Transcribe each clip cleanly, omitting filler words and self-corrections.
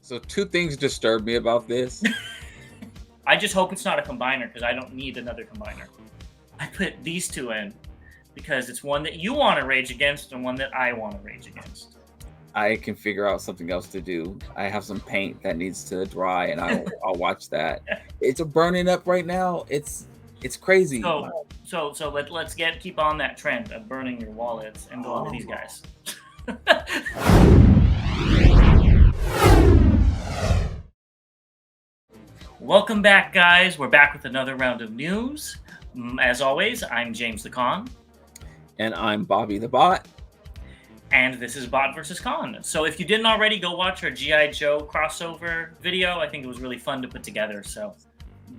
So two things disturb me about this. I just hope it's not a combiner because I don't need another combiner. I put these two in because it's one that you want to rage against and one that I want to rage against. I can figure out something else to do. I have some paint that needs to dry, and I'll watch that. It's burning up right now. It's crazy. So let's keep on that trend of burning your wallets and go on to these guys. Welcome back, guys. We're back with another round of news. As always, I'm James the Con. And I'm Bobby the Bot. And this is Bot versus Con. So if you didn't already, go watch our G.I. Joe crossover video. I think it was really fun to put together. So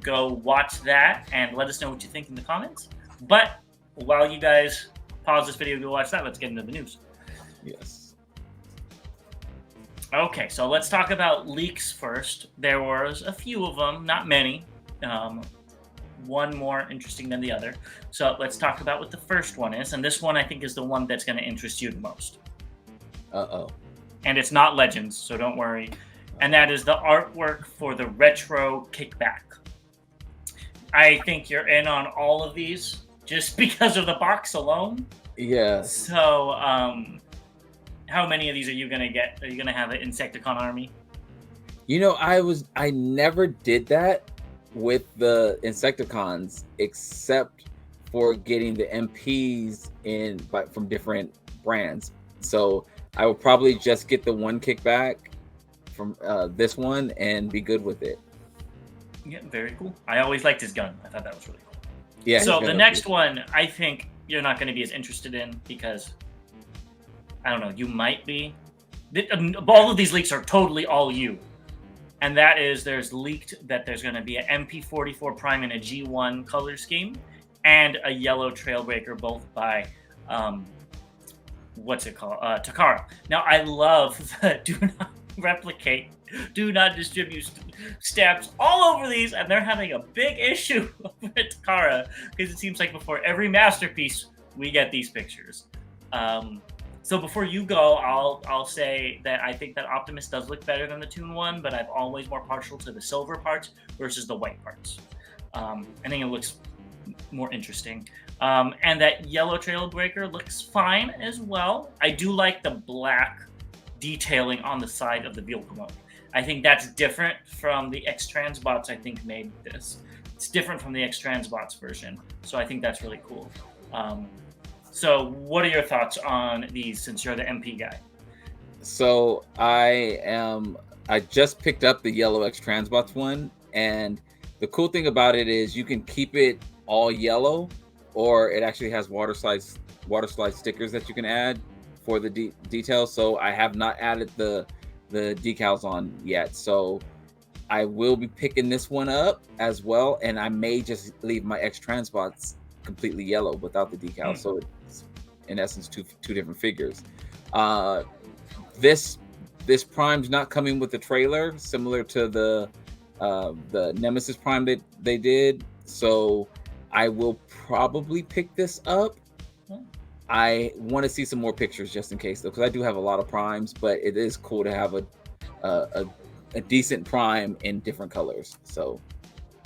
go watch that and let us know what you think in the comments. But while you guys pause this video to go watch that, let's get into the news. Yes. Okay, so let's talk about leaks first. There was a few of them, not many. One more interesting than the other. So let's talk about what the first one is. And this one, I think, is the one that's going to interest you the most. Uh-oh. And it's not Legends, so don't worry. And that is the artwork for the Retro Kickback. I think you're in on all of these just because of the box alone. Yes. So, how many of these are you going to get? Are you going to have an Insecticon army? You know, I never did that with the Insecticons, except for getting the MPs from different brands. So I will probably just get the one kickback from this one and be good with it. Yeah, very cool. I always liked his gun. I thought that was really cool. Yeah. So the next one, I think you're not going to be as interested in because, I don't know, you might be. All of these leaks are totally all you. And that is, there's leaked that there's going to be an MP44 Prime in a G1 color scheme and a yellow Trailbreaker, both by, Takara. Now, I love the do not replicate, do not distribute stamps all over these, and they're having a big issue with Takara because it seems like before every masterpiece, we get these pictures. So before you go, I'll say that I think that Optimus does look better than the Toon one, but I'm always more partial to the silver parts versus the white parts. I think it looks more interesting. And that yellow Trailbreaker looks fine as well. I do like the black detailing on the side of the vehicle mode. I think that's different from the X-Transbots I think made this. It's different from the X-Transbots version. So I think that's really cool. So what are your thoughts on these since you're the MP guy? So I just picked up the yellow X-Transbots one, and the cool thing about it is you can keep it all yellow, or it actually has water slide stickers that you can add for the details. So I have not added the decals on yet. So I will be picking this one up as well, and I may just leave my X-Transbots completely yellow without the decals. So it's in essence two different figures. This Prime's not coming with the trailer, similar to the Nemesis Prime that they did. So I will probably pick this up. I want to see some more pictures just in case, though, because I do have a lot of primes, but it is cool to have a decent prime in different colors. So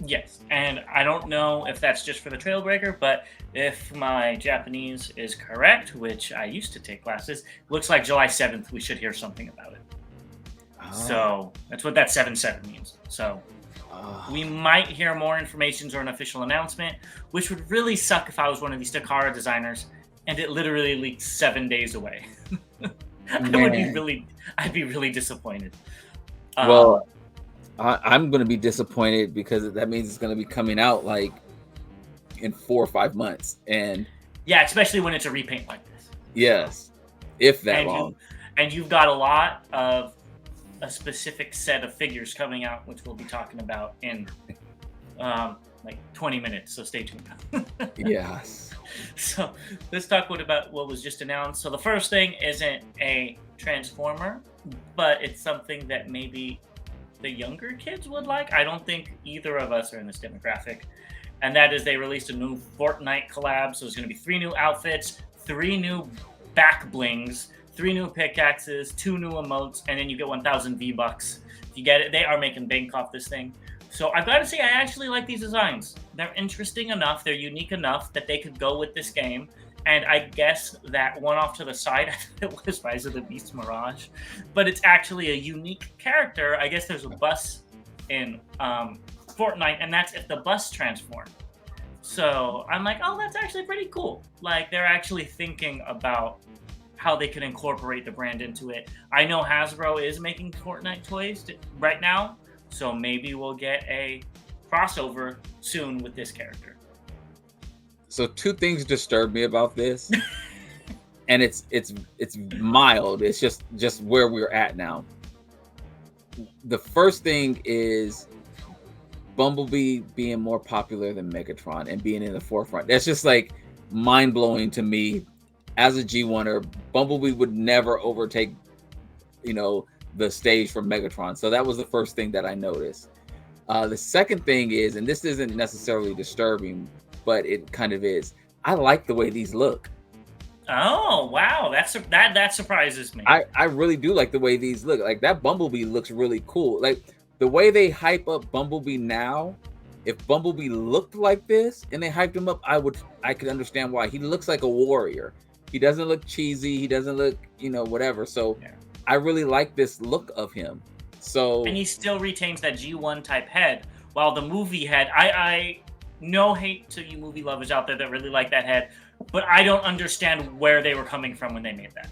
yes, and I don't know if that's just for the Trailbreaker, but if my Japanese is correct, which I used to take classes, looks like July 7th we should hear something about it. So that's what that 7-7 means. So we might hear more information or an official announcement, which would really suck if I was one of these Takara designers and it literally leaked 7 days away. I'd be really disappointed. Well, I'm going to be disappointed because that means it's going to be coming out like in 4 or 5 months. And yeah, especially when it's a repaint like this. Yes, if that long. And you've got a lot of a specific set of figures coming out, which we'll be talking about in like 20 minutes. So stay tuned. Yes. So let's talk about what was just announced. So the first thing isn't a Transformer, but it's something that maybe the younger kids would like. I don't think either of us are in this demographic. And that is they released a new Fortnite collab. So there's going to be 3 new outfits, 3 new back blings, 3 new pickaxes, 2 new emotes, and then you get 1,000 V-Bucks. If you get it, they are making bank off this thing. So I've got to say, I actually like these designs. They're interesting enough, they're unique enough that they could go with this game. And I guess that one off to the side, it was Rise of the Beast Mirage. But it's actually a unique character. I guess there's a bus in Fortnite, and that's if the bus transforms. So I'm like, oh, that's actually pretty cool. Like, they're actually thinking about how they can incorporate the brand into it. I know Hasbro is making Fortnite toys right now, so maybe we'll get a crossover soon with this character. So 2 things disturb me about this, and it's mild. It's just where we're at now. The first thing is Bumblebee being more popular than Megatron and being in the forefront. That's just like mind blowing to me. As a G1er, Bumblebee would never overtake, the stage from Megatron. So that was the first thing that I noticed. The second thing is, and this isn't necessarily disturbing, but it kind of is, I like the way these look. Oh, wow. That surprises me. I really do like the way these look. Like, that Bumblebee looks really cool. Like, the way they hype up Bumblebee now, if Bumblebee looked like this and they hyped him up, I could understand why. He looks like a warrior. He doesn't look cheesy. He doesn't look, whatever. So yeah. I really like this look of him. So, and he still retains that G1 type head, while the movie head, I no hate to you movie lovers out there that really like that head, but I don't understand where they were coming from when they made that.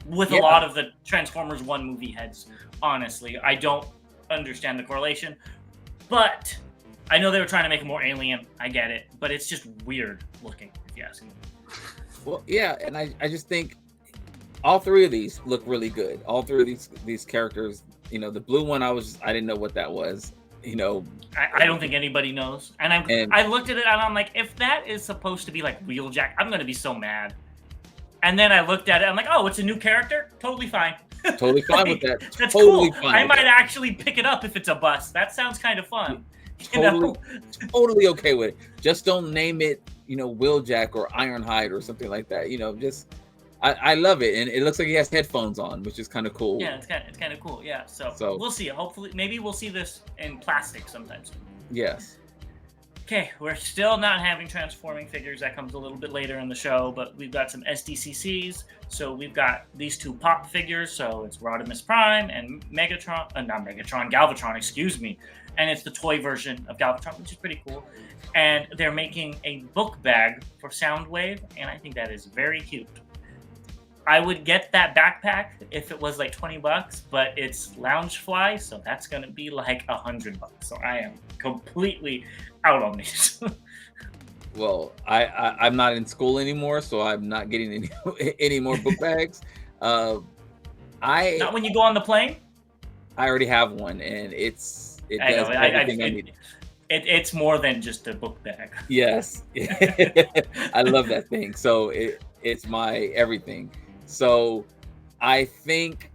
With a lot of the Transformers 1 movie heads, honestly, I don't understand the correlation, but I know they were trying to make it more alien. I get it, but it's just weird looking, if you ask me. Well, yeah, and I just think all 3 of these look really good. All 3 of these characters, the blue one, I didn't know what that was. I don't think anybody knows. And I looked at it and I'm like, if that is supposed to be like Wheeljack, I'm gonna be so mad. And then I looked at it, I'm like, oh, it's a new character? Totally fine. Totally fine with that. That's totally cool. I might actually pick it up if it's a bus. That sounds kind of fun. Totally okay with it. Just don't name it, Wheeljack or Ironhide or something like that. I love it, and it looks like he has headphones on, which is kind of cool. Yeah, it's kind of cool. Yeah, so we'll see. Hopefully, maybe we'll see this in plastic sometime soon. Yes. Okay, we're still not having transforming figures. That comes a little bit later in the show, but we've got some SDCCs. So we've got these 2 pop figures. So it's Rodimus Prime and Galvatron, excuse me. And it's the toy version of Galvatron, which is pretty cool. And they're making a book bag for Soundwave, and I think that is very cute. I would get that backpack if it was like $20, but it's Loungefly, so that's gonna be like $100. So I am completely out on these. Well, I'm not in school anymore, so I'm not getting any more book bags. Not when you go on the plane. I already have one, and it does everything I need. It's more than just a book bag. Yes, I love that thing. So it's my everything. So I think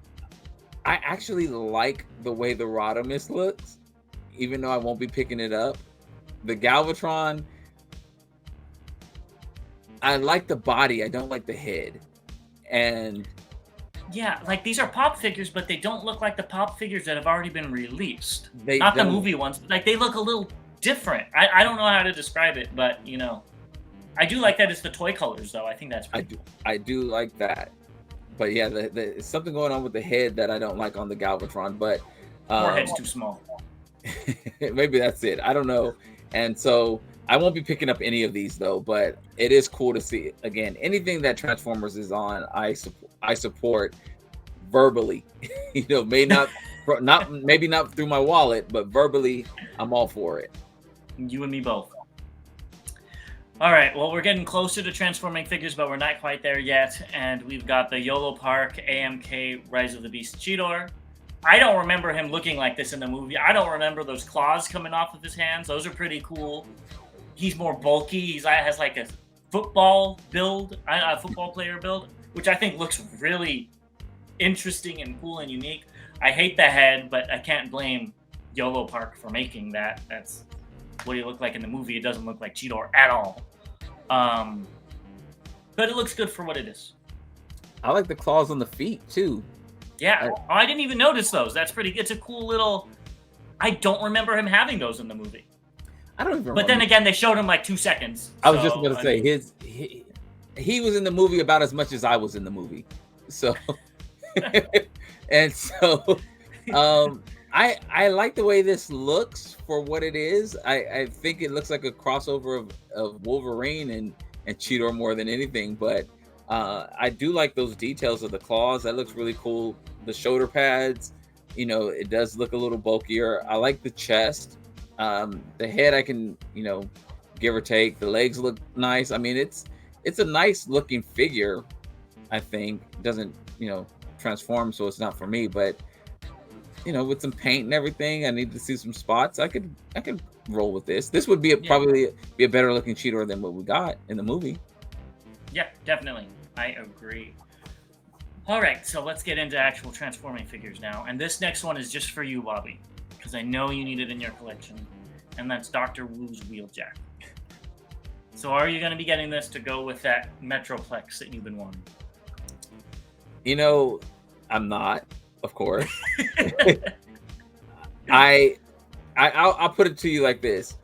I actually like the way the Rodimus looks, even though I won't be picking it up. The Galvatron, I like the body. I don't like the head. And yeah, like these are pop figures, but they don't look like the pop figures that have already been released. Not the movie ones. Like, they look a little different. I don't know how to describe it, but I do like that it's the toy colors, though. I think that's pretty cool. I do like that. But yeah, there's something going on with the head that I don't like on the Galvatron. But forehead's too small. Maybe that's it. I don't know. And so I won't be picking up any of these, though. But it is cool to see. Again, anything that Transformers is on, I support verbally. Maybe not through my wallet, but verbally, I'm all for it. You and me both. All right, well, we're getting closer to transforming figures, but we're not quite there yet. And we've got the YOLO Park AMK Rise of the Beast Cheetor. I don't remember him looking like this in the movie. I don't remember those claws coming off of his hands. Those are pretty cool. He's more bulky. He has like a football build, a football player build, which I think looks really interesting and cool and unique. I hate the head, but I can't blame YOLO Park for making that. That's what he looked like in the movie. It doesn't look like Cheetor at all. But it looks good for what it is. I like the claws on the feet too. Yeah, I didn't even notice those. That's pretty. It's a cool little. I don't remember him having those in the movie. I don't even But remember. then again, they showed him like 2 seconds. I was just going to say he was in the movie about as much as I was in the movie. So and so I like the way this looks for what it is. I think it looks like a crossover of Wolverine and Cheetor more than anything, but I do like those details of the claws. That looks really cool. The shoulder pads, it does look a little bulkier. I like the chest. The head I can, give or take. The legs look nice. I mean, it's a nice looking figure. I think it doesn't, transform, so it's not for me, but with some paint and everything, I need to see some spots. I could roll with this. This would be probably be a better looking Cheetor than what we got in the movie. Yeah, definitely. I agree. All right, so let's get into actual transforming figures now. And this next one is just for you, Bobby, because I know you need it in your collection. And that's Dr. Wu's Wheeljack. So are you going to be getting this to go with that Metroplex that you've been wanting? I'm not, of course. I'll put it to you like this.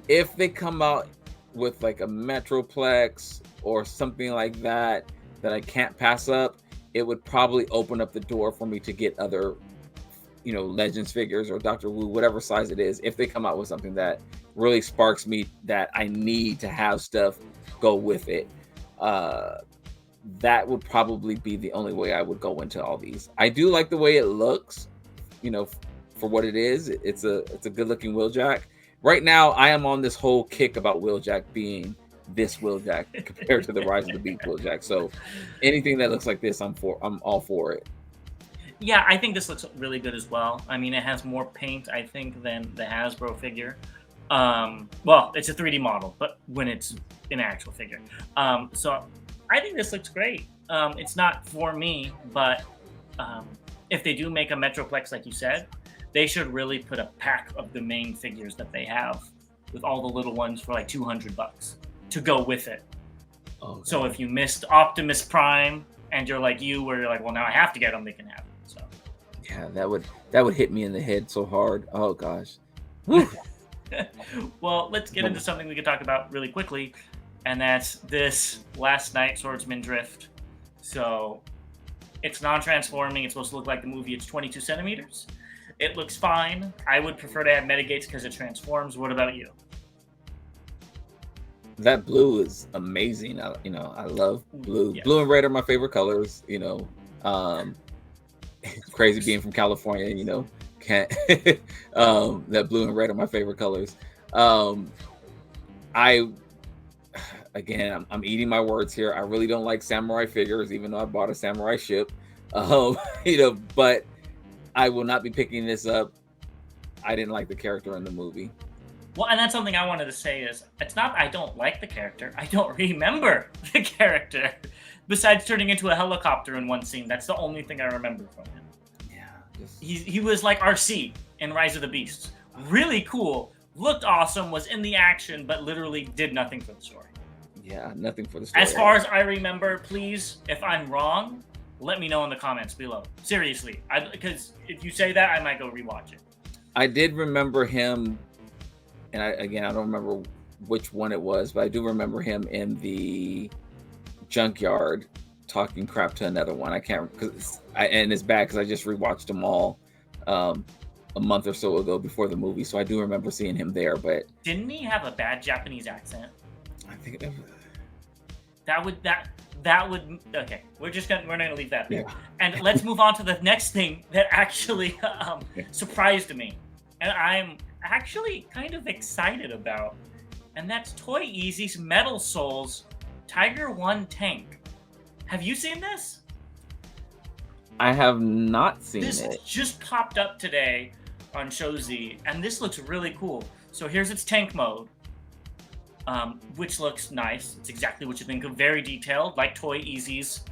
If they come out with like a Metroplex or something like that I can't pass up, it would probably open up the door for me to get other, Legends figures or Dr. Wu, whatever size it is. If they come out with something that really sparks me that I need to have stuff go with it, that would probably be the only way I would go into all these. I do like the way it looks, for what it is. It's a good looking Wheeljack. Right now, I am on this whole kick about Wheeljack being this Wheeljack compared to the Rise of the Beast Wheeljack. So anything that looks like this, I'm all for it. Yeah, I think this looks really good as well. I mean, it has more paint, I think, than the Hasbro figure. Well, it's a 3D model, but when it's an actual figure. So I think this looks great. It's not for me, but if they do make a Metroplex, like you said, they should really put a pack of the main figures that they have with all the little ones for like $200 to go with it. Oh, so if you missed Optimus Prime and you're like where you're like, well, now I have to get them, they can have them. So yeah, that would hit me in the head so hard. Oh gosh. Well, let's get into something we can talk about really quickly, and that's this Last Night Swordsman Drift. So it's non-transforming. It's supposed to look like the movie. It's 22 centimeters. It looks fine. I would prefer to have Metagates because it transforms. What about you? That blue is amazing. I love blue. Yes. Blue and red are my favorite colors. It's crazy being from California. Can't that blue and red are my favorite colors. I'm eating my words here. I really don't like samurai figures, even though I bought a samurai ship. But I will not be picking this up. I didn't like the character in the movie. Well, and that's something I wanted to say is, it's not I don't like the character. I don't remember the character. Besides turning into a helicopter in one scene. That's the only thing I remember from him. Yeah. He was like RC in Rise of the Beasts. Really cool. Looked awesome. Was in the action, but literally did nothing for the story. Yeah, nothing for the story. As far as I remember, please, if I'm wrong, let me know in the comments below. Seriously. Because if you say that, I might go rewatch it. I did remember him. And I don't remember which one it was, but I do remember him in the junkyard talking crap to another one. I can't, and it's bad because I just rewatched them all a month or so ago before the movie, so I do remember seeing him there. But didn't he have a bad Japanese accent? I think that would okay. We're gonna leave that there, and let's move on to the next thing that actually surprised me, and I'm actually kind of excited about, and that's Toy Easy's Metal Souls Tiger 1 tank. Have you seen this? I have not seen it. This just popped up today on ShowZ, and this looks really cool. So here's its tank mode, which looks nice. It's exactly what you think of, very detailed, like Toy Easy's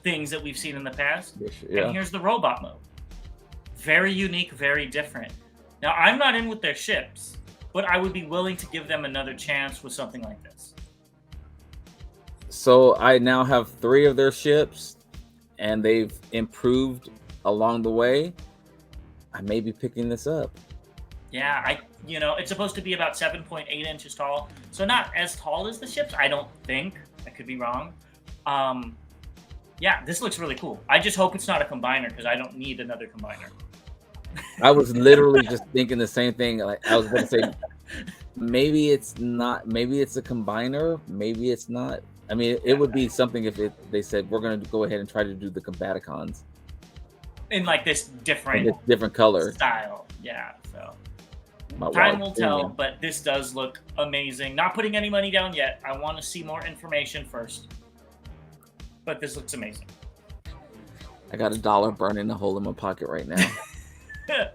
things that we've seen in the past. Yeah. And here's the robot mode. Very unique, very different. Now, I'm not in with their ships, but I would be willing to give them another chance with something like this. So I now have 3 of their ships. and they've improved along the way, I may be picking this up. Yeah, it's supposed to be about 7.8 inches tall, so not as tall as the ships, I don't think. I could be wrong. Yeah, this looks really cool. I just hope it's not a combiner because I don't need another combiner. I was literally just thinking the same thing. Like I was going to say, maybe it's not. Maybe it's a combiner. Maybe it's not. I mean, it would be something if they said we're going to go ahead and try to do the Combaticons in like this different color style. Yeah, so time will tell, but this does look amazing. Not putting any money down yet. I want to see more information first, but this looks amazing. I got $1 burning a hole in my pocket right now.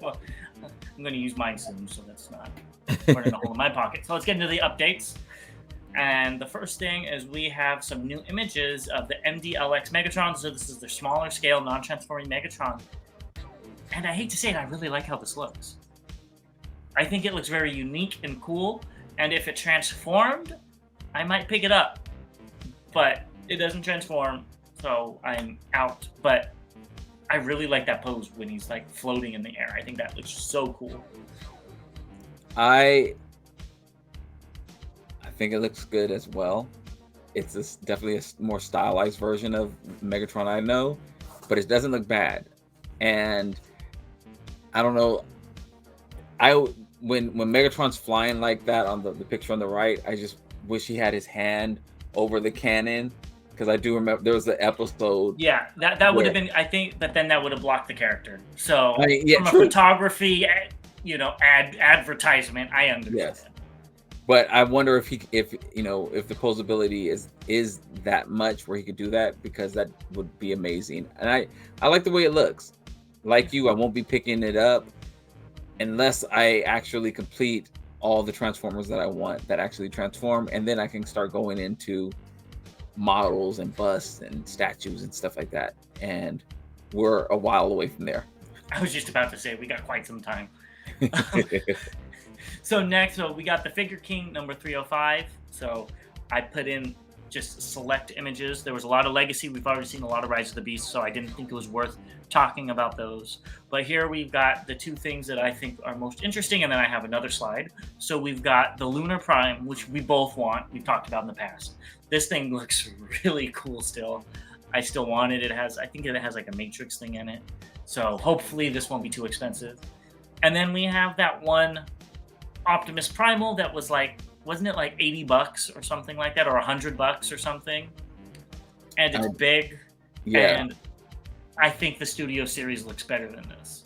Well, I'm going to use mine soon, so that's not burning a hole in my pocket. So let's get into the updates. And the first thing is we have some new images of the MDLX Megatron. So this is the smaller scale, non-transforming Megatron. And I hate to say it, I really like how this looks. I think it looks very unique and cool. And if it transformed, I might pick it up. But it doesn't transform, so I'm out. But I really like that pose when he's like floating in the air. I think that looks so cool. I think it looks good as well. It's definitely a more stylized version of Megatron I know, but it doesn't look bad. And I don't know. When Megatron's flying like that on the picture on the right, I just wish he had his hand over the cannon. Because I do remember there was an episode. Yeah, that would have been, I think, but then that would have blocked the character. So from true. A photography, advertisement, I understand. Yes. But I wonder if the posability is that much where he could do that, because that would be amazing. And I like the way it looks. Like you, I won't be picking it up unless I actually complete all the Transformers that I want that actually transform, and then I can start going into models and busts and statues and stuff like that, and we're a while away from there. I was just about to say we got quite some time. So next, we got the Figure King number 305. So I put in just select images. There was a lot of Legacy. We've already seen a lot of Rise of the Beast, so I didn't think it was worth talking about those. But here we've got the two things that I think are most interesting, and then I have another slide. So we've got the Lunar Prime, which we both want. We've talked about in the past. This thing looks really cool still. I still want it. I think it has like a matrix thing in it. So hopefully this won't be too expensive. And then we have that one Optimus Primal that was like, wasn't it like $80 or something like that, or $100 or something? And it's big. Yeah. And I think the Studio Series looks better than this.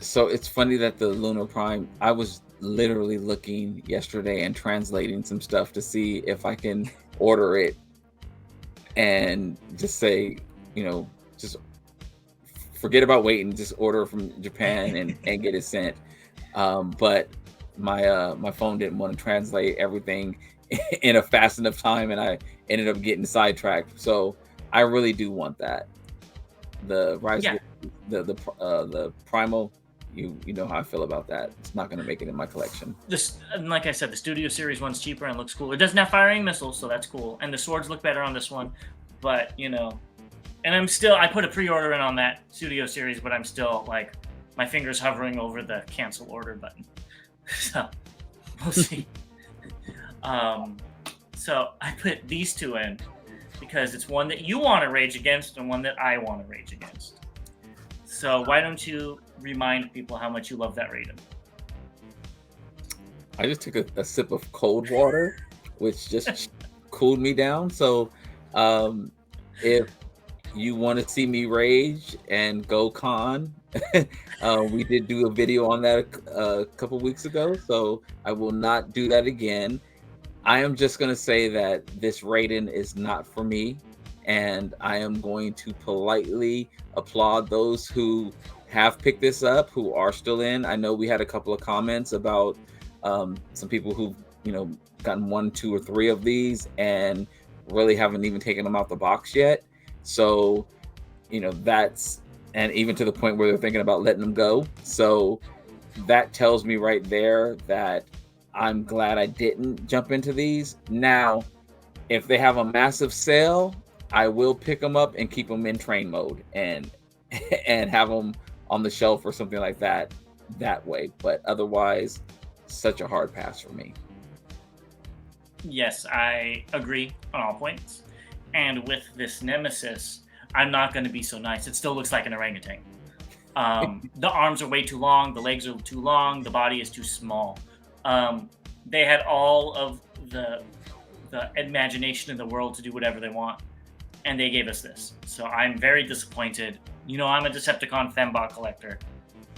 So it's funny that the Lunar Prime, I was literally looking yesterday and translating some stuff to see if I can order it and just say, just forget about waiting, just order from Japan and get it sent. But my phone didn't want to translate everything in a fast enough time, and I ended up getting sidetracked. So I really do want that. The Rise, the Primal. You know how I feel about that. It's not going to make it in my collection. And like I said, the Studio Series one's cheaper and looks cool. It doesn't have firing missiles, so that's cool. And the swords look better on this one. But, and I put a pre-order in on that Studio Series, but I'm still like, my finger's hovering over the cancel order button. So we'll see. So I put these two in because it's one that you want to rage against and one that I want to rage against. So why don't you remind people how much you love that Raiden? I just took a sip of cold water, which just cooled me down. So if you want to see me rage and go con, we did do a video on that a couple weeks ago, so I will not do that again. I am just going to say that this Raiden is not for me, and I am going to politely applaud those who have picked this up, who are still in. I know we had a couple of comments about some people who've gotten 1, 2, or 3 of these and really haven't even taken them out the box yet. So that's, and even to the point where they're thinking about letting them go. So that tells me right there that I'm glad I didn't jump into these. Now, if they have a massive sale, I will pick them up and keep them in train mode and and have them on the shelf or something like that way. But otherwise, such a hard pass for me. Yes, I agree on all points. And with this Nemesis, I'm not going to be so nice. It still looks like an orangutan. The arms are way too long. The legs are too long. The body is too small. They had all of the imagination in the world to do whatever they want, and they gave us this. So I'm very disappointed. You know, I'm a Decepticon Fembot collector,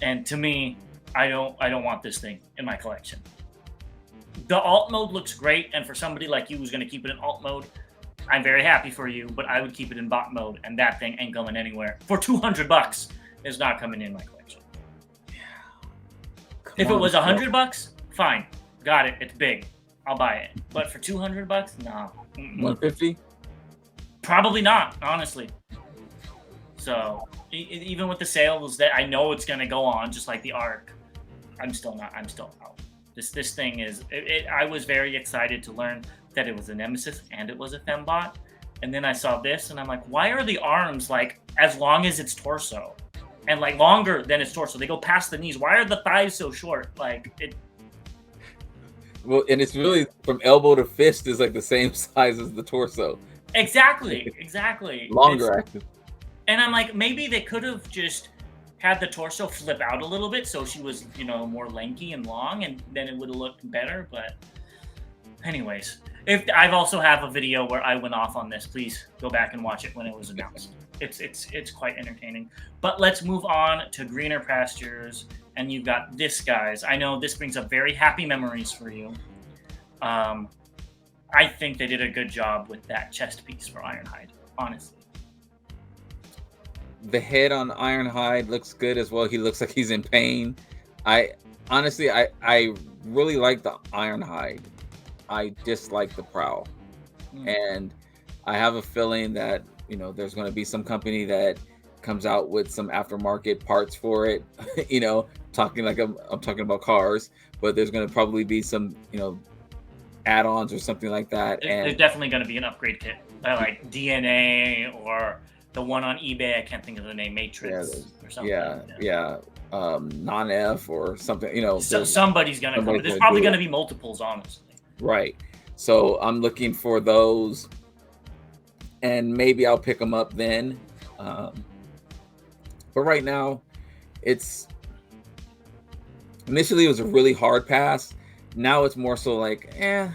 and to me, I don't want this thing in my collection. The alt mode looks great, and for somebody like you who's going to keep it in alt mode, I'm very happy for you, but I would keep it in bot mode, and that thing ain't going anywhere. For $200, it's not coming in my collection. If it was $100, fine. Got it. It's big. I'll buy it. But for $200, no. 150? Probably not, honestly. So even with the sales that I know it's going to go on, just like the Arc, I'm still out. This thing is. I was very excited to learn that it was a Nemesis and it was a Fembot, and then I saw this and I'm like, why are the arms like as long as its torso, and like longer than its torso? They go past the knees. Why are the thighs so short? Like it. Well, and it's really from elbow to fist is like the same size as the torso. Exactly. Longer, actually. And I'm like, maybe they could have just had the torso flip out a little bit so she was, you know, more lanky and long, and then it would have looked better. But anyways, if I've also have a video where I went off on this, please go back and watch it when it was announced. It's quite entertaining. But let's move on to greener pastures. And you've got this, guys. I know this brings up very happy memories for you. I think they did a good job with that chest piece for Ironhide, honestly. The head on Ironhide looks good as well. He looks like he's in pain. I really like the Ironhide. I dislike the Prowl. And I have a feeling that, you know, there's going to be some company that comes out with some aftermarket parts for it. You know, talking like I'm talking about cars, but there's going to probably be some, you know, add-ons or something like that. There's definitely going to be an upgrade kit, like DNA or the one on eBay. I can't think of the name, Matrix or something. Non-F or something. You know, so somebody's going to come. There's probably going to be multiples, honestly. Right. So I'm looking for those, and maybe I'll pick them up then. But right now, initially it was a really hard pass. Now it's more so like, I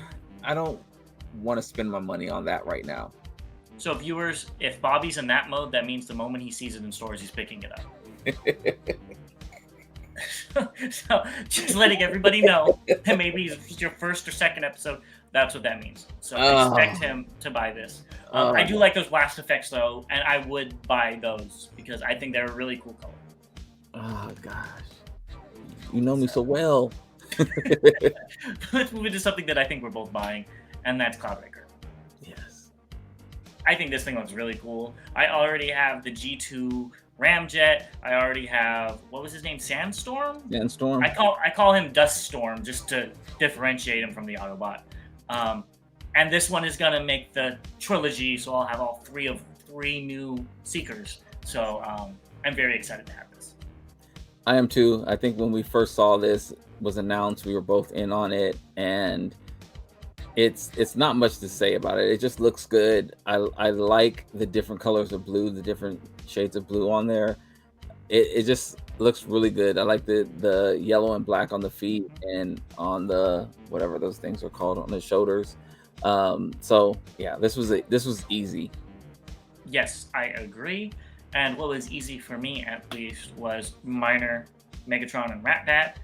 don't want to spend my money on that right now. So viewers, if Bobby's in that mode, that means the moment he sees it in stores, he's picking it up. So just letting everybody know that maybe it's your first or second episode. That's what that means. So expect him to buy this. I do like those blast effects though, and I would buy those because I think they're a really cool color. Oh gosh, you know me so well. Let's move into something that I think we're both buying, and that's Cloudbreaker. Yes. I think this thing looks really cool. I already have the G2 Ramjet. I already have, what was his name? Sandstorm? I call him Dust Storm just to differentiate him from the Autobot. And this one is gonna make the trilogy, so I'll have all three new Seekers. So I'm very excited to have this. I am too. I think when we first saw this was announced, we were both in on it, and it's not much to say about it. It just looks good. I like the different colors of blue, the different shades of blue on there. It just looks really good. I like the yellow and black on the feet and on the whatever those things are called on the shoulders. So yeah, this was easy. Yes, I agree. And what was easy for me at least was Miner, Megatron, and Rat-Bat.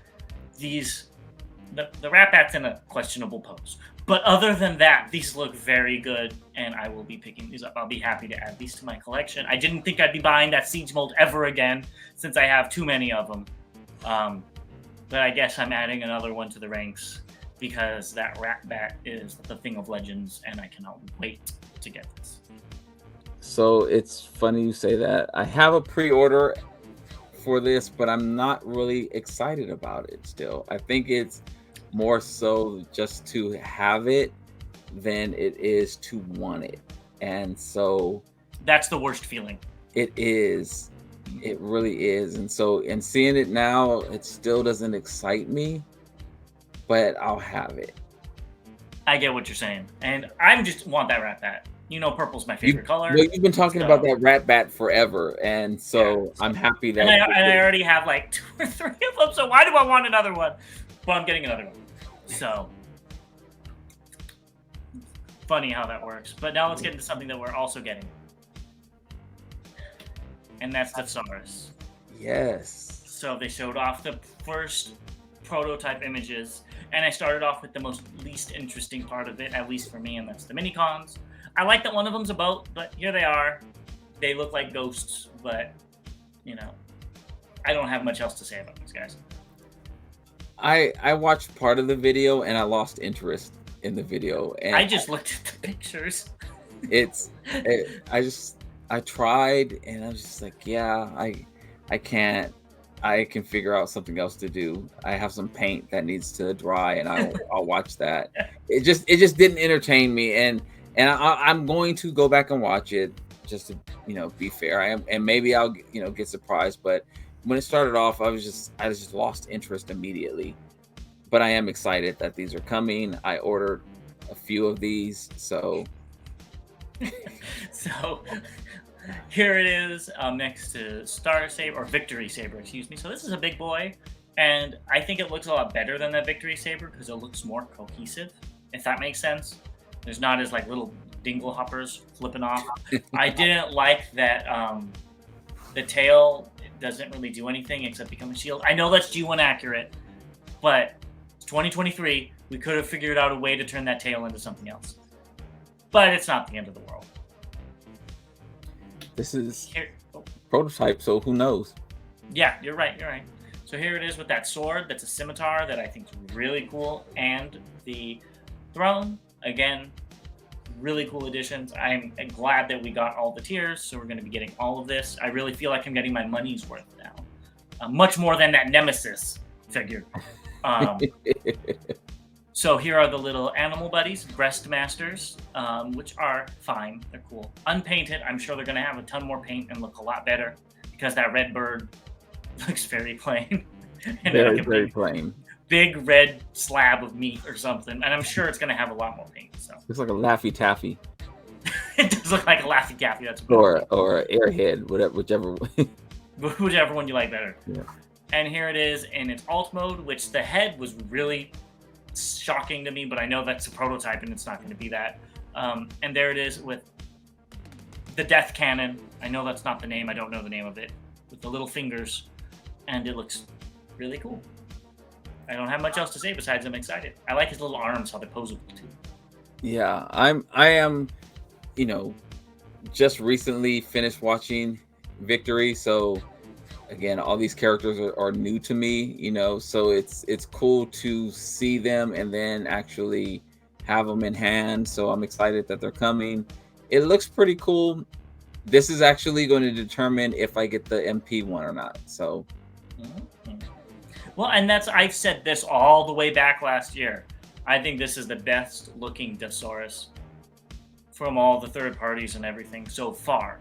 The Rat-Bat's in a questionable pose. But other than that, these look very good, and I will be picking these up. I'll be happy to add these to my collection. I didn't think I'd be buying that Siege mold ever again, since I have too many of them. But I guess I'm adding another one to the ranks, because that Rat-Bat is the thing of legends, and I cannot wait to get this. So it's funny you say that. I have a pre-order for this, but I'm not really excited about it still. I think it's more so just to have it than it is to want it. And so that's the worst feeling. It is. It really is. And so, and seeing it now, it still doesn't excite me, but I'll have it. I get what you're saying. And I just want that Rat Bat. You know, purple's my favorite color. Well, you've been talking about that Rat Bat forever. And so I'm happy that. And I already have like 2 or 3 of them. So why do I want another one? But I'm getting another one. So funny how that works. But now let's get into something that we're also getting. And that's the Thesaurus. Yes. So they showed off the first prototype images, and I started off with the most least interesting part of it, at least for me, and that's the mini-cons. I like that one of them's a boat, but here they are. They look like ghosts, but, you know, I don't have much else to say about these guys. I watched part of the video, and I lost interest in the video. And I just looked at the pictures. I tried, and I was just like, yeah, I can't. I can figure out something else to do. I have some paint that needs to dry, and I'll watch that. It just didn't entertain me, and I'm going to go back and watch it just to be fair. And maybe I'll get surprised. But when it started off, I just lost interest immediately. But I am excited that these are coming. I ordered a few of these, so. So here it is, next to Star Saber, or Victory Saber, excuse me. So this is a big boy, and I think it looks a lot better than the Victory Saber because it looks more cohesive, if that makes sense. There's not as like little dingle hoppers flipping off. I didn't like that the tail doesn't really do anything except become a shield. I know that's G1 accurate, but it's 2023. We could have figured out a way to turn that tail into something else. But it's not the end of the world. This is prototype, so who knows? Yeah, you're right. So here it is with that sword. That's a scimitar that I think is really cool. And the throne, again, really cool additions. I'm glad that we got all the tiers, so we're going to be getting all of this. I really feel like I'm getting my money's worth now. Much more than that Nemesis figure. So here are the little animal buddies, breast masters, which are fine. They're cool. Unpainted, I'm sure they're going to have a ton more paint and look a lot better because that red bird looks very plain. And very plain. Big red slab of meat or something. And I'm sure it's going to have a lot more paint. So looks like a Laffy Taffy. It does look like a Laffy Taffy. That's or Airhead, whichever whichever one you like better. Yeah. And here it is in its alt mode, which the head was really shocking to me, but I know that's a prototype and it's not going to be that. And there it is with the death cannon. I know that's not the name. I don't know the name of it. With the little fingers, and it looks really cool. I don't have much else to say besides I'm excited. I like his little arms, how they're posable too. Yeah, I am, just recently finished watching Victory, so again, all these characters are new to me, so it's cool to see them and then actually have them in hand. So I'm excited that they're coming. It looks pretty cool. This is actually going to determine if I get the MP one or not. So, well, and I've said this all the way back last year. I think this is the best looking Thesaurus from all the third parties and everything so far.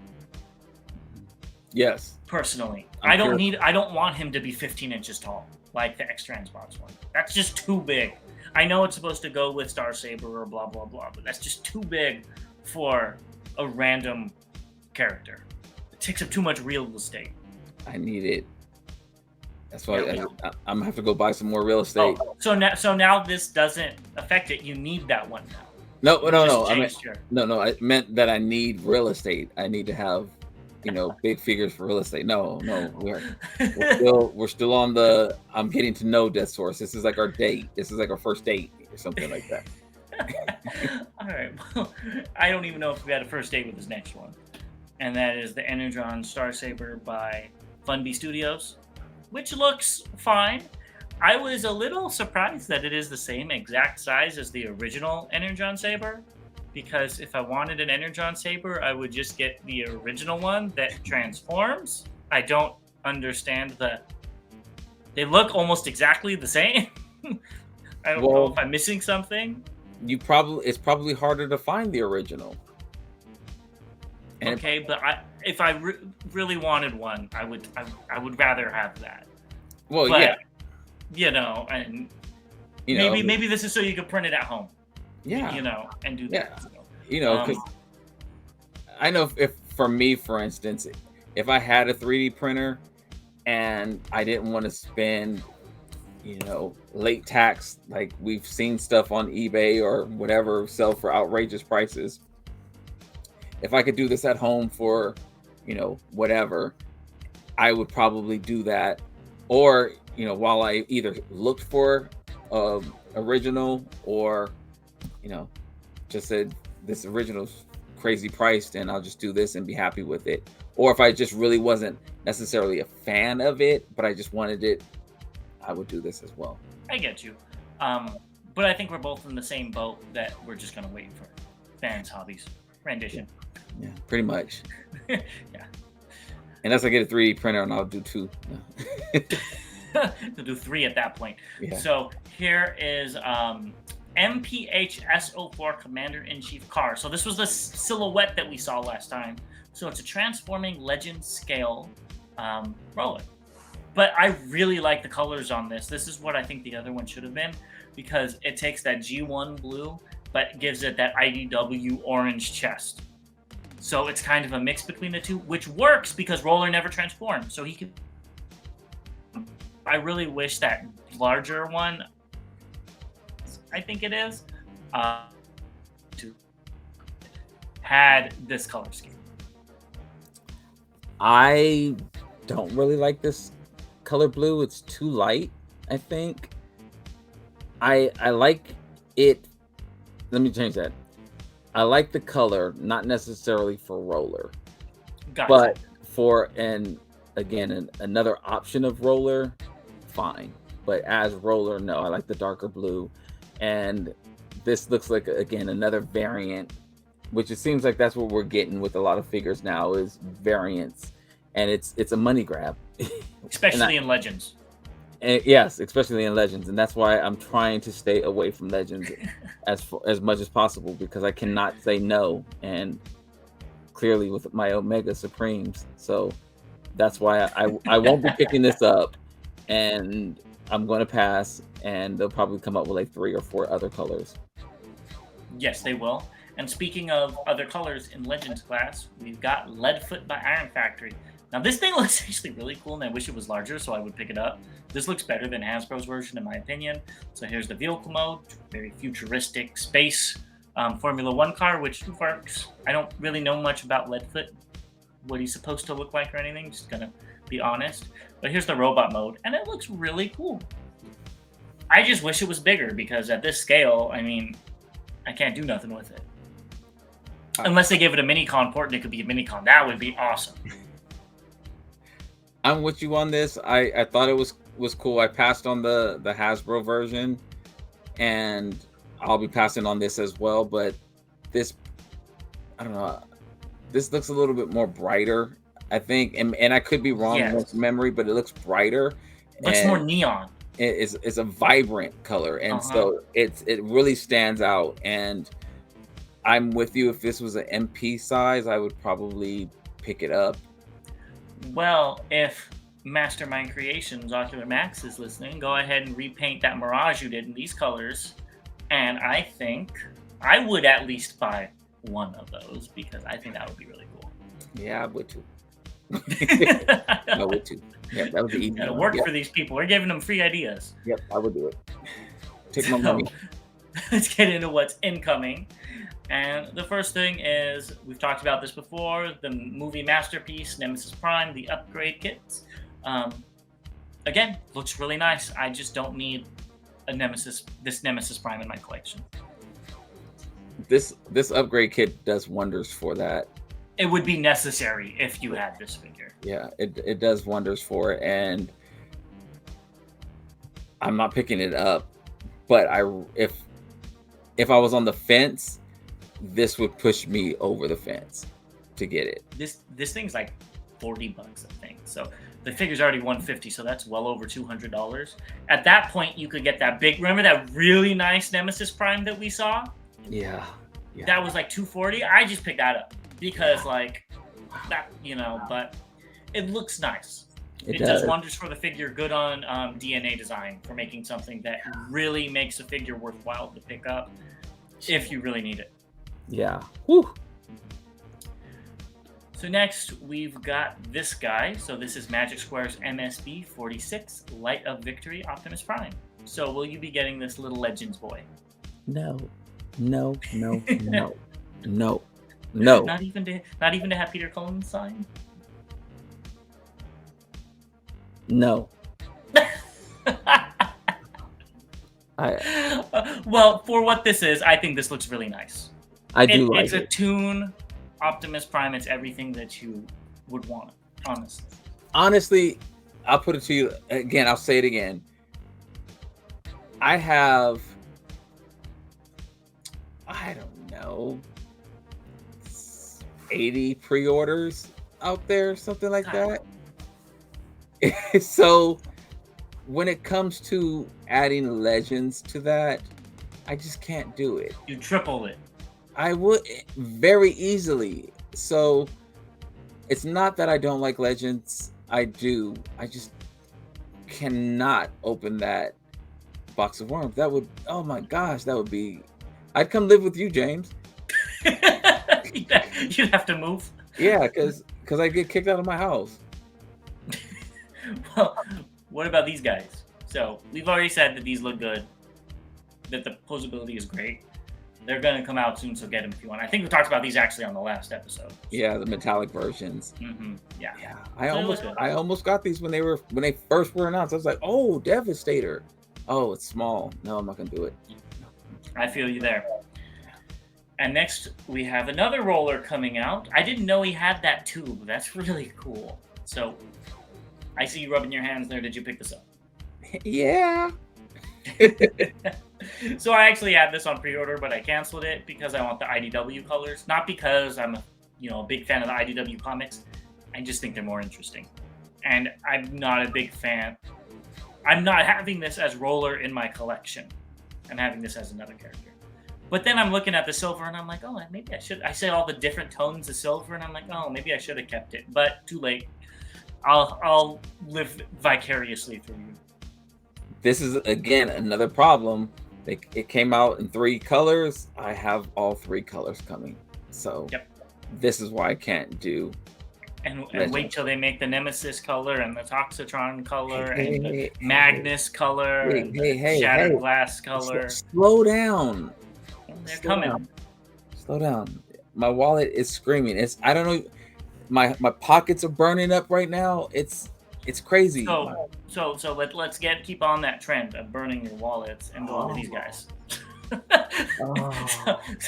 Yes. Personally, I don't want him to be 15 inches tall like the X-Transbots one. That's just too big. I know it's supposed to go with Star Saber or blah blah blah, but that's just too big for a random character. It takes up too much real estate. I need it. That's why I'm gonna have to go buy some more real estate. Oh, so now this doesn't affect it. You need that one now. No. I meant that I need real estate. I need to have big figures for real estate. No, we're still on the I'm getting to know Death Source. This is like our date. This is like our first date or something like that. All right. Well, I don't even know if we had a first date with this next one, and that is the Energon Star Saber by Funbee Studios, which looks fine. I was a little surprised that it is the same exact size as the original Energon Saber. Because if I wanted an Energon Saber, I would just get the original one that transforms. I don't understand they look almost exactly the same. I don't know if I'm missing something. It's probably harder to find the original. And Okay, but if I really wanted one, I would rather have that. well, But yeah, and you know, maybe this is so you could print it at home. yeah, And do yeah, that. because I know if for me, for instance, if I had a 3D printer and I didn't want to spend, late tax, like we've seen stuff on eBay or whatever sell for outrageous prices. If I could do this at home for, whatever, I would probably do that. Or, while I either looked for original or, just said this original's crazy priced and I'll just do this and be happy with it. Or if I just really wasn't necessarily a fan of it, but I just wanted it, I would do this as well. I get you. But I think we're both in the same boat that we're just gonna wait for fans' hobbies rendition. Yeah, pretty much. Yeah. Unless I get a 3D printer and I'll do 2. To do 3 at that point. Yeah. So here is MPHS04 Commander-in-Chief car. So this was the silhouette that we saw last time. So it's a transforming legend scale roller. But I really like the colors on this. This is what I think the other one should have been, because it takes that G1 blue, but gives it that IDW orange chest. So it's kind of a mix between the two, which works because Roller never transformed. So he can. I really wish that larger one, I think it is, had this color scheme. I don't really like this color blue. It's too light, I think. I like it. Let me change that. I like the color, not necessarily for Roller, Gotcha. but for another option of Roller, fine. But as Roller, no, I like the darker blue. And this looks like, again, another variant, which it seems like that's what we're getting with a lot of figures now, is variants. And it's a money grab. Especially in Legends. Yes, especially in Legends. And that's why I'm trying to stay away from Legends as much as possible, because I cannot say no. And clearly with my Omega Supremes. So that's why I won't be picking this up. And I'm going to pass, and they'll probably come up with like 3 or 4 other colors. Yes, they will. And speaking of other colors in Legends class, we've got Leadfoot by Iron Factory. Now this thing looks actually really cool, and I wish it was larger so I would pick it up. This looks better than Hasbro's version in my opinion. So here's the vehicle mode, very futuristic space Formula 1 car, which works. I don't really know much about Leadfoot, what he's supposed to look like or anything, just gonna be honest. But here's the robot mode, and it looks really cool. I just wish it was bigger, because at this scale, I mean, I can't do nothing with it. Unless they give it a mini-con port and it could be a mini-con. That would be awesome. I'm with you on this. I thought it was cool. I passed on the Hasbro version, and I'll be passing on this as well. But this, I don't know, this looks a little bit more brighter, I think, and I could be wrong with memory, but it looks brighter. Looks more neon. It's a vibrant color, and so it really stands out. And I'm with you. If this was an MP size, I would probably pick it up. Well, if Mastermind Creations Ocular Max is listening, go ahead and repaint that Mirage you did in these colors, and I think I would at least buy one of those, because I think that would be really cool. Yeah, I would too. I would too. Yeah, that would be easy. Gotta work for these people. We're giving them free ideas. Yep, I would do it. Take my money. Let's get into what's incoming. And the first thing is, we've talked about this before, the movie Masterpiece, Nemesis Prime, the upgrade kits. Again, looks really nice. I just don't need this Nemesis Prime in my collection. This upgrade kit does wonders for that. It would be necessary if you had this figure. Yeah, it does wonders for it, and I'm not picking it up. But if I was on the fence, this would push me over the fence to get it. This thing's like $40, I think. So the figure's already $150, so that's well over $200. At that point, you could get that big. Remember that really nice Nemesis Prime that we saw? Yeah. That was like $240. I just picked that up. because like that, but it looks nice. It does. does wonders for the figure. Good on DNA design for making something that really makes a figure worthwhile to pick up if you really need it. Yeah. Whew. So next, we've got this guy. So this is Magic Square's MSB 46, Light of Victory Optimus Prime. So will you be getting this little Legends boy? No. No. No. No. No. Not even to have Peter Cullen sign? No. Well, for what this is, I think this looks really nice. I do like it's it. a Toon Optimus Prime. It's everything that you would want, honestly. Honestly, I'll put it to you again. I'll say it again. I have, I don't know, 80 pre-orders out there, something like that. So when it comes to adding Legends to that, I just can't do it. You triple it. I would very easily. So it's not that I don't like Legends. I do. I just cannot open that box of worms. That would, oh my gosh, that would be, I'd come live with you, James. You'd have to move. Yeah, because I get kicked out of my house. Well, what about these guys? So we've already said that these look good, that the posability is great. They're going to come out soon, so get them if you want. I think we talked about these actually on the last episode. Yeah, the metallic versions. Mm-hmm. Yeah. I almost got these when they first were announced. I was like, oh, Devastator. Oh, it's small. No, I'm not gonna do it. I feel you there. And next we have another roller coming out. I didn't know he had that tube. That's really cool. So I see you rubbing your hands there. Did you pick this up? Yeah. So I actually had this on pre-order, but I canceled it because I want the IDW colors. Not because I'm a big fan of the IDW comics. I just think they're more interesting. And I'm not a big fan. I'm not having this as roller in my collection. I'm having this as another character. But then I'm looking at the silver and I'm like, oh, maybe I should. I say all the different tones of silver and I'm like, oh, maybe I should have kept it. But too late. I'll live vicariously through you. This is, again, another problem. It came out in 3 colors. I have all 3 colors coming. So This is why I can't do. And wait till they make the Nemesis color and the Toxitron color and the Magnus color and the Shattered Glass color. Slow down. They're coming. Slow down. My wallet is screaming. I don't know. My pockets are burning up right now. It's crazy. So let's keep on that trend of burning your wallets and go on to these guys.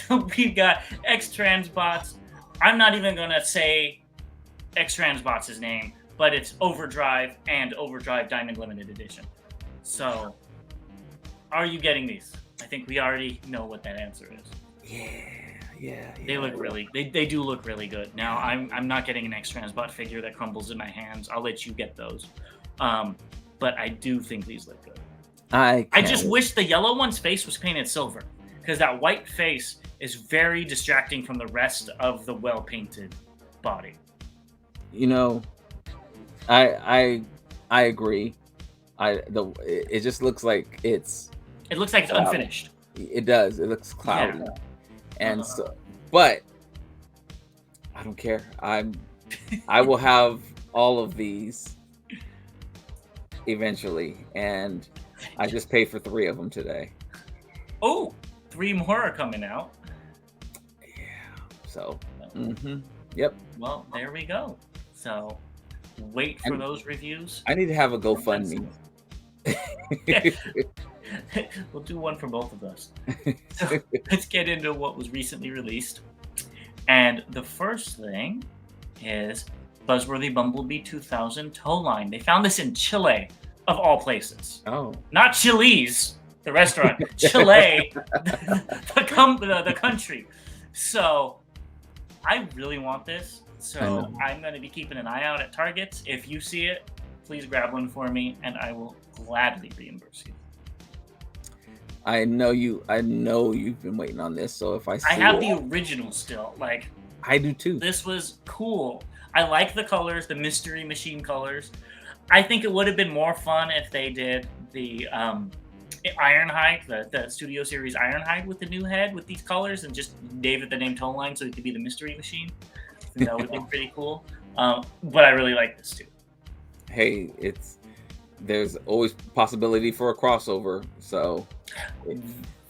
So we've got X-Transbots. I'm not even gonna say X-Transbots' name, but it's Overdrive and Overdrive Diamond Limited Edition. So, are you getting these? I think we already know what that answer is. Yeah. They look they do look really good. Now, I'm not getting an X-Transbot figure that crumbles in my hands. I'll let you get those. But I do think these look good. I just wish the yellow one's face was painted silver, because that white face is very distracting from the rest of the well-painted body. I agree. It just looks like it's. It looks like it's unfinished. It does. It looks cloudy, and so. But I don't care. I will have all of these eventually, and I just paid for 3 of them today. Oh, 3 more are coming out. Yeah. So. Yep. Well, there we go. So, wait for those reviews. I need to have a GoFundMe. We'll do one for both of us. So, let's get into what was recently released. And the first thing is Buzzworthy Bumblebee 2000 Tow Line. They found this in Chile, of all places. Oh. Not Chili's, the restaurant. Chile, the country. So, I really want this. So I'm going to be keeping an eye out at Targets. If you see it, please grab one for me, and I will gladly reimburse you. I know you've been waiting on this. So if I have the original still. Like, I do too. This was cool. I like the colors, the Mystery Machine colors. I think it would have been more fun if they did the Ironhide, the Studio Series Ironhide with the new head with these colors, and just gave it the name Tone Line so it could be the Mystery Machine. I think that would have been pretty cool. But I really like this too. Hey, there's always possibility for a crossover, so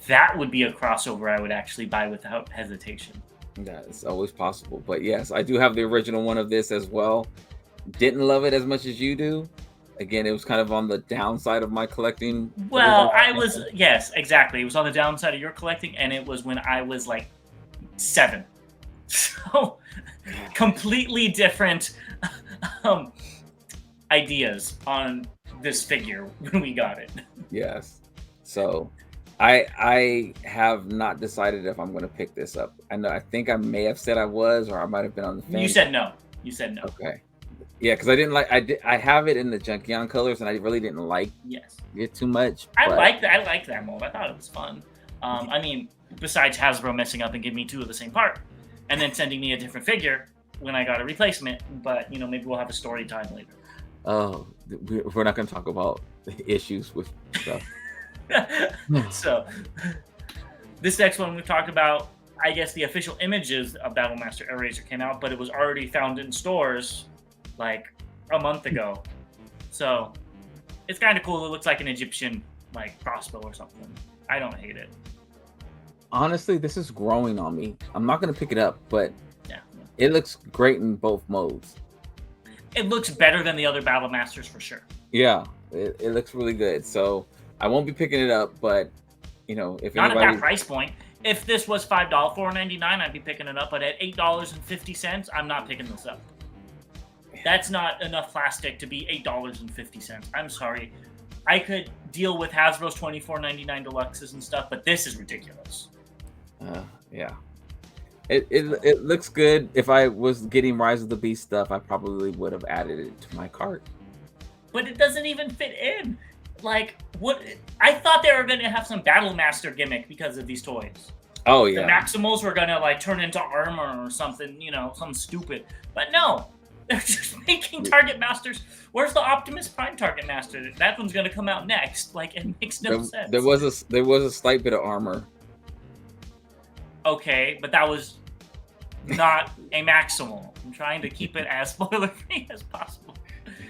that would be a crossover I would actually buy without hesitation. Yeah, it's always possible. But yes, I do have the original one of this as well. Didn't love it as much as you do. Again, it was kind of on the downside of my collecting. Well, yes, exactly. It was on the downside of your collecting, and it was when I was like 7. So completely different ideas on this figure when we got it. Yes. So I have not decided if I'm going to pick this up. I think I may have said I was, or I might have been on the fence. You said no. You said no. Okay. Yeah, because I didn't like. I have it in the Junkion colors, and I really didn't like it too much. I liked that mold. I thought it was fun. I mean, besides Hasbro messing up and giving me 2 of the same part, and then sending me a different figure when I got a replacement. But maybe we'll have a story time later. Oh, we're not going to talk about issues with stuff. So this next one we talked about, I guess the official images of Battlemaster Eraser came out, but it was already found in stores like a month ago. So it's kind of cool. It looks like an Egyptian like crossbow or something. I don't hate it. Honestly, this is growing on me. I'm not going to pick it up, but it looks great in both modes. It looks better than the other Battlemasters for sure. Yeah, it looks really good. So I won't be picking it up, but if not at that price point. If this was $4.99, I'd be picking it up. But at $8.50, I'm not picking this up. That's not enough plastic to be $8.50. I'm sorry. I could deal with Hasbro's $24.99 deluxes and stuff, but this is ridiculous. Yeah. It looks good. If I was getting Rise of the Beast stuff, I probably would have added it to my cart. But it doesn't even fit in. Like, what? I thought they were going to have some Battlemaster gimmick because of these toys. Oh, yeah. The Maximals were going to, like, turn into armor or something, something stupid. But no. They're just making Target Masters. Where's the Optimus Prime Target Master? That one's going to come out next. Like, it makes no sense. There was a slight bit of armor. Okay, but that was not a Maximal. I'm trying to keep it as spoiler-free as possible.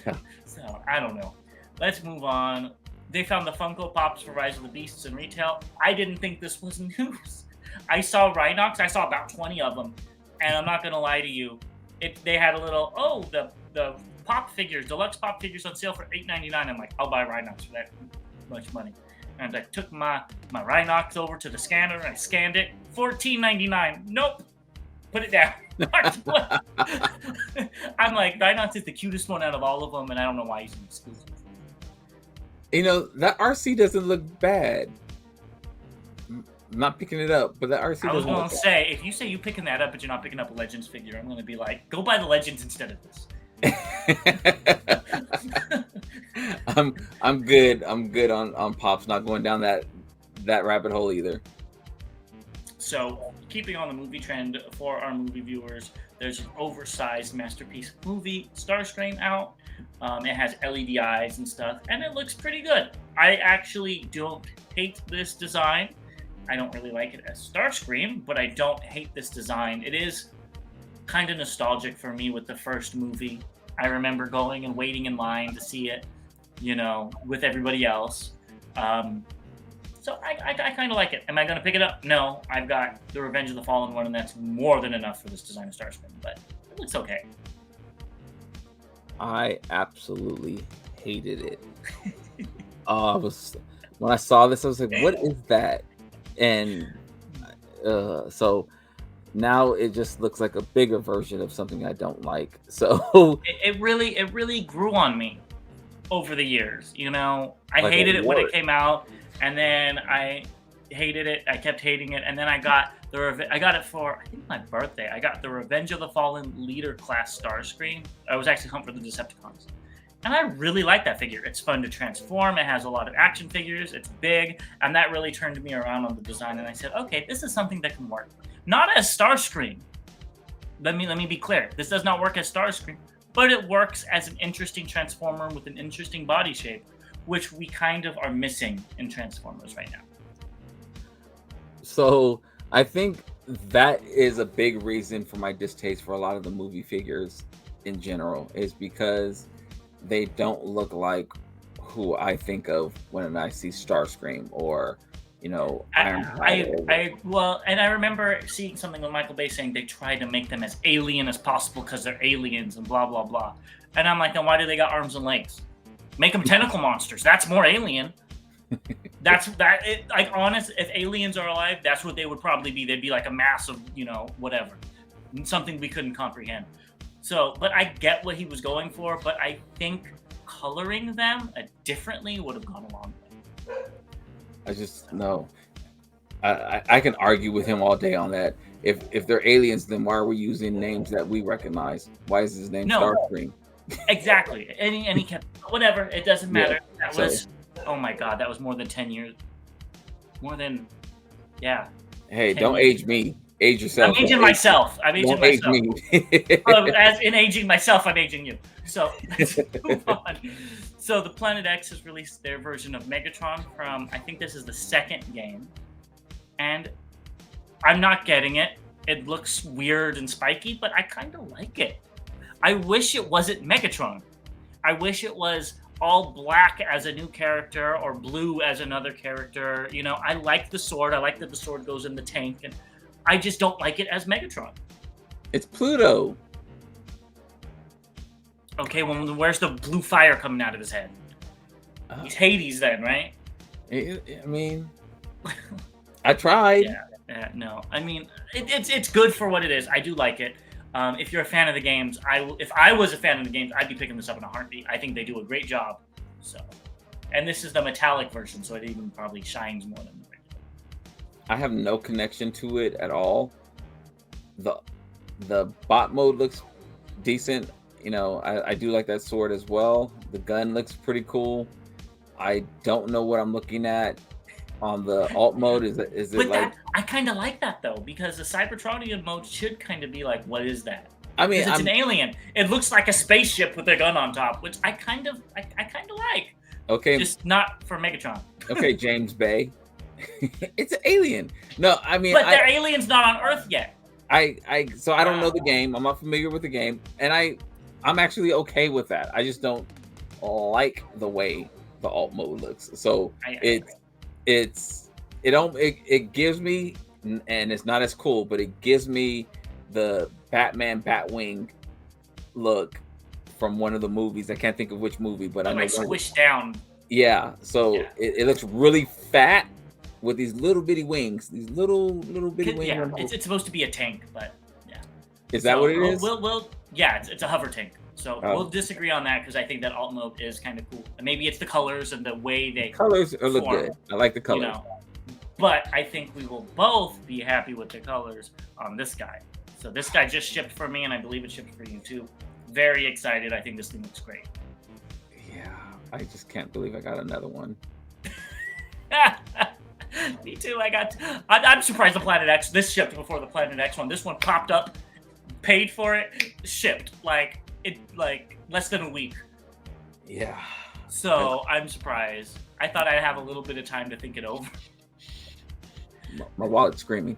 Yeah. So, I don't know. Let's move on. They found the Funko Pops for Rise of the Beasts in retail. I didn't think this was news. I saw Rhinox. I saw about 20 of them. And I'm not going to lie to you. They had a little, the pop figures, deluxe pop figures on sale for $8.99. I'm like, I'll buy Rhinox for that much money. And I took my Rhinox over to the scanner and I scanned it. $14.99. Nope. Put it down. I'm like, Rhinox is the cutest one out of all of them, and I don't know why he's an exclusive. That RC doesn't look bad. I'm not picking it up, but that RC doesn't look bad. I was going to say, if you say you're picking that up, but you're not picking up a Legends figure, I'm going to be like, go buy the Legends instead of this. I'm good. I'm good on Pops. Not going down that rabbit hole either. So, keeping on the movie trend for our movie viewers, there's an oversized Masterpiece movie Starscream out. It has LED eyes and stuff, and it looks pretty good. I actually don't hate this design. I don't really like it as Starscream, but I don't hate this design. It is kind of nostalgic for me with the first movie. I remember going and waiting in line to see it, with everybody else. So I kind of like it. Am I going to pick it up? No. I've got the Revenge of the Fallen one, and that's more than enough for this design of Starscream, but it looks okay. I absolutely hated it. When I saw this, I was like, what is that? And so now it just looks like a bigger version of something I don't like. So it really grew on me over the years. I hated it when it came out, and then I hated it. I kept hating it, and then I got it for, I think, my birthday. I got the Revenge of the Fallen Leader Class Starscream. I was actually hunting for the Decepticons. And I really like that figure. It's fun to transform. It has a lot of action figures. It's big. And that really turned me around on the design. And I said, okay, this is something that can work. Not as Starscream, let me be clear. This does not work as Starscream, but it works as an interesting Transformer with an interesting body shape, which we kind of are missing in Transformers right now. So I think that is a big reason for my distaste for a lot of the movie figures in general, is because they don't look like who I think of when I see Starscream or, you know, Ironhide. Well, and I remember seeing something with Michael Bay saying they tried to make them as alien as possible because they're aliens and blah blah blah. And I'm like, then why do they got arms and legs? Make them tentacle monsters. That's more alien. Like honest, if aliens are alive, that's what they would probably be. They'd be like a mass of, you know, whatever, something we couldn't comprehend. So, but I get what he was going for, but I think coloring them differently would have gone a long way. I just no. I can argue with him all day on that. If they're aliens, then why are we using names that we recognize? Why is his name Starscream? Exactly. And he kept whatever. It doesn't matter. Yeah, that was oh my god. That was more than 10 years. More than Hey, don't age me. Age yourself. I'm aging myself. I'm aging myself. As in aging myself, I'm aging you. So let's move on. So the Planet X has released their version of Megatron from, I think this is the second game. And I'm not getting it. It looks weird and spiky, but I kind of like it. I wish it wasn't Megatron. I wish it was all black as a new character or blue as another character. You know, I like the sword. I like that the sword goes in the tank, and I just don't like it as Megatron. It's Pluto. Okay, well, where's the blue fire coming out of his head? He's Hades then, right? I mean, I tried. No. I mean, it's good for what it is. I do like it. If you're a fan of the games, if I was a fan of the games, I'd be picking this up in a heartbeat. I think they do a great job. So, and this is the metallic version, so it even probably shines more than the regular. I have no connection to it at all. The bot mode looks decent. You know, I do like that sword as well. The gun looks pretty cool. I don't know what I'm looking at on the alt mode. Is it like? I kind of like that though, because the Cybertronian mode should kind of be like, what is that? I mean, it's an alien. It looks like a spaceship with a gun on top, which I kind of like. Okay. Just not for Megatron. Okay, James Bay. It's an alien. No, I mean, but their alien's not on Earth yet. So I don't know the game. I'm not familiar with the game, and I'm actually okay with that. I just don't like the way the alt mode looks. So it gives me, and it's not as cool, but it gives me the Batman Batwing look from one of the movies. I can't think of which movie, but I know squished down. Yeah. So it looks really fat with these little bitty wings. These little bitty wings. Yeah, it's supposed to be a tank, but yeah. Is that what it is? It's a hover tank. So we'll disagree on that because I think that alt mode is kind of cool. And maybe it's the colors and the way they colors look good. I like the colors. You know, but I think we will both be happy with the colors on this guy. So this guy just shipped for me, and I believe it shipped for you too. Very excited. I think this thing looks great. Yeah, I just can't believe I got another one. Me too. I'm surprised the Planet X. This shipped before the Planet X one. This one popped up, paid for it, shipped like less than a week. Yeah. So I'm surprised. I thought I'd have a little bit of time to think it over. My wallet's screaming.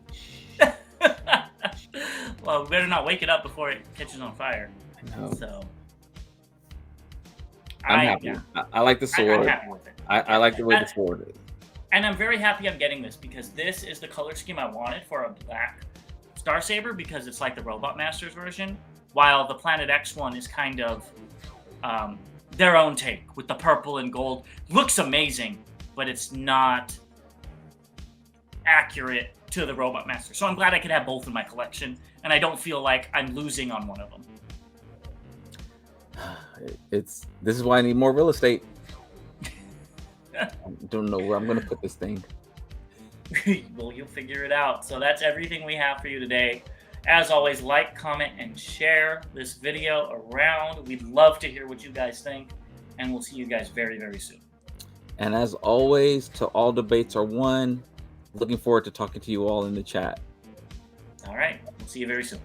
Well, we better not wake it up before it catches on fire. I know. So I'm happy. Yeah. I like the sword. I'm happy with it. I like the way the sword is. And I'm very happy I'm getting this because this is the color scheme I wanted for a black Star Saber because it's like the Robot Masters version, while the Planet X one is kind of their own take with the purple and gold. Looks amazing, but it's not accurate to the Robot Master. So I'm glad I could have both in my collection, and I don't feel like I'm losing on one of them. This is why I need more real estate. I don't know where I'm going to put this thing. Well, you'll figure it out. So that's everything we have for you today. As always, like, comment, and share this video around. We'd love to hear what you guys think, and we'll see you guys very, very soon. And as always, to all debates are won. Looking forward to talking to you all in the chat. All right. We'll see you very soon.